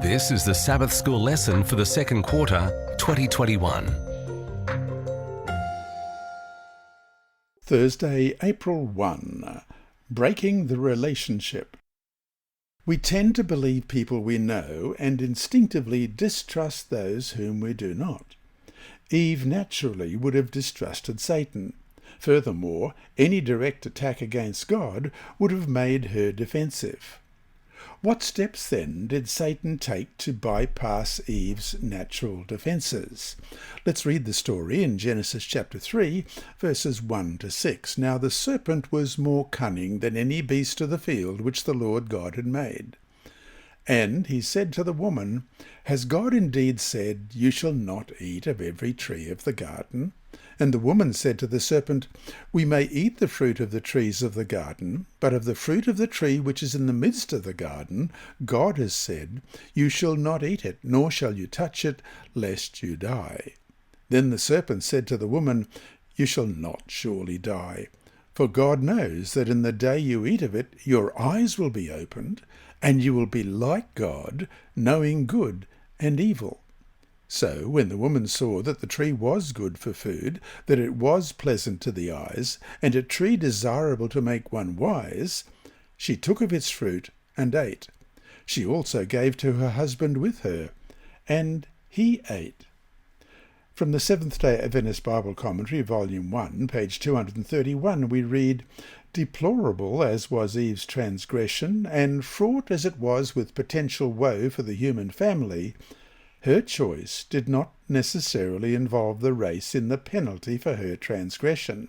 This is the Sabbath School lesson for the second quarter, 2021. Thursday, April 1. Breaking the relationship. We tend to believe people we know and instinctively distrust those whom we do not. Eve naturally would have distrusted Satan. Furthermore, any direct attack against God would have made her defensive. What steps then did Satan take to bypass Eve's natural defences? Let's read the story in Genesis chapter 3, verses 1 to 6. Now the serpent was more cunning than any beast of the field which the Lord God had made. And he said to the woman, Has God indeed said, You shall not eat of every tree of the garden? And the woman said to the serpent, We may eat the fruit of the trees of the garden, but of the fruit of the tree which is in the midst of the garden, God has said, You shall not eat it, nor shall you touch it, lest you die. Then the serpent said to the woman, You shall not surely die. For God knows that in the day you eat of it, your eyes will be opened, and you will be like God, knowing good and evil. So when the woman saw that the tree was good for food, that it was pleasant to the eyes, and a tree desirable to make one wise, she took of its fruit and ate. She also gave to her husband with her, and he ate. From the Seventh-day Adventist Bible Commentary, Volume 1, page 231, we read, Deplorable as was Eve's transgression, and fraught as it was with potential woe for the human family, her choice did not necessarily involve the race in the penalty for her transgression.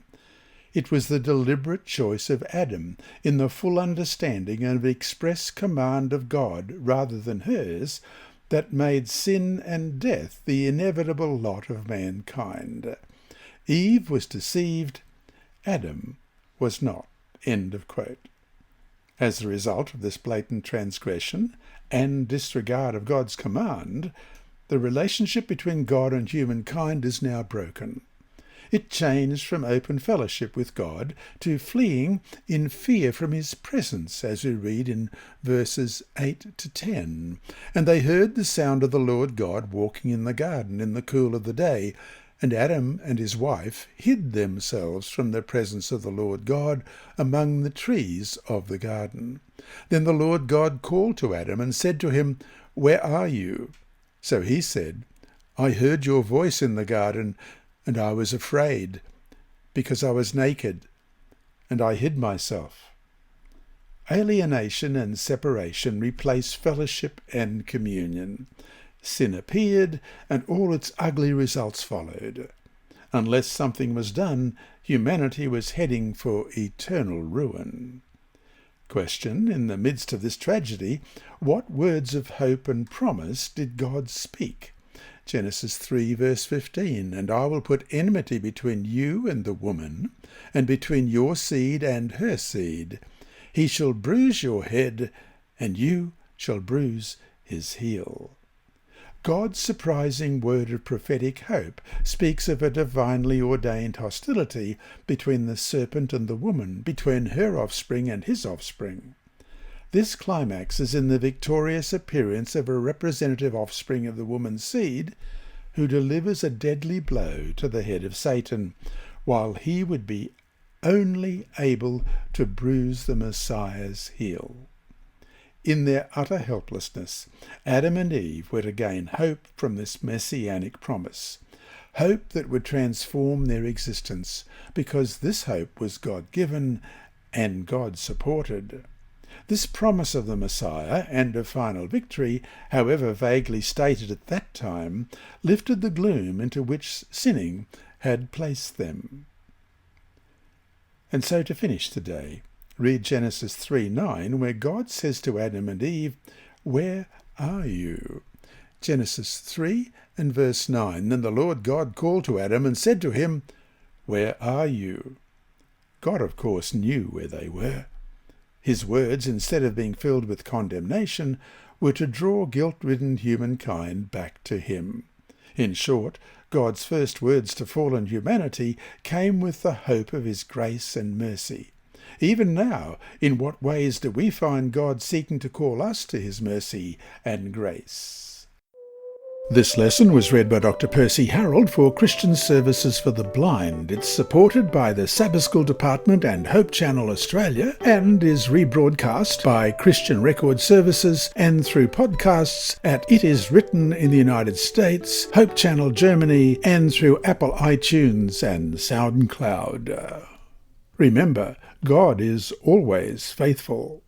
It was the deliberate choice of Adam in the full understanding and express command of God rather than hers that made sin and death the inevitable lot of mankind. Eve was deceived, Adam was not. End of quote. As a result of this blatant transgression and disregard of God's command, the relationship between God and humankind is now broken. It changed from open fellowship with God to fleeing in fear from his presence, as we read in verses 8 to 10. And they heard the sound of the Lord God walking in the garden in the cool of the day, and Adam and his wife hid themselves from the presence of the Lord God among the trees of the garden. Then the Lord God called to Adam and said to him, Where are you? So he said, I heard your voice in the garden, and I was afraid, because I was naked, and I hid myself. Alienation and separation replaced fellowship and communion. Sin appeared, and all its ugly results followed. Unless something was done, humanity was heading for eternal ruin. Question: in the midst of this tragedy, what words of hope and promise did God speak? Genesis 3 verse 15, And I will put enmity between you and the woman, and between your seed and her seed. He shall bruise your head, and you shall bruise his heel. God's surprising word of prophetic hope speaks of a divinely ordained hostility between the serpent and the woman, between her offspring and his offspring. This climax is in the victorious appearance of a representative offspring of the woman's seed, who delivers a deadly blow to the head of Satan, while he would be only able to bruise the Messiah's heel. In their utter helplessness, Adam and Eve were to gain hope from this messianic promise, hope that would transform their existence, because this hope was God-given and God-supported. This promise of the Messiah and of final victory, however vaguely stated at that time, lifted the gloom into which sinning had placed them. And so to finish today, read Genesis 3:9, where God says to Adam and Eve, Where are you? Genesis 3 and verse 9, Then the Lord God called to Adam and said to him, Where are you? God, of course, knew where they were. His words, instead of being filled with condemnation, were to draw guilt-ridden humankind back to him. In short, God's first words to fallen humanity came with the hope of his grace and mercy. Even now, in what ways do we find God seeking to call us to his mercy and grace? This lesson was read by Dr. Percy Harrold for Christian Services for the Blind. It's supported by the Sabbath School Department and Hope Channel Australia and is rebroadcast by Christian Record Services and through podcasts at It Is Written in the United States, Hope Channel Germany, and through Apple iTunes and SoundCloud. Remember, God is always faithful.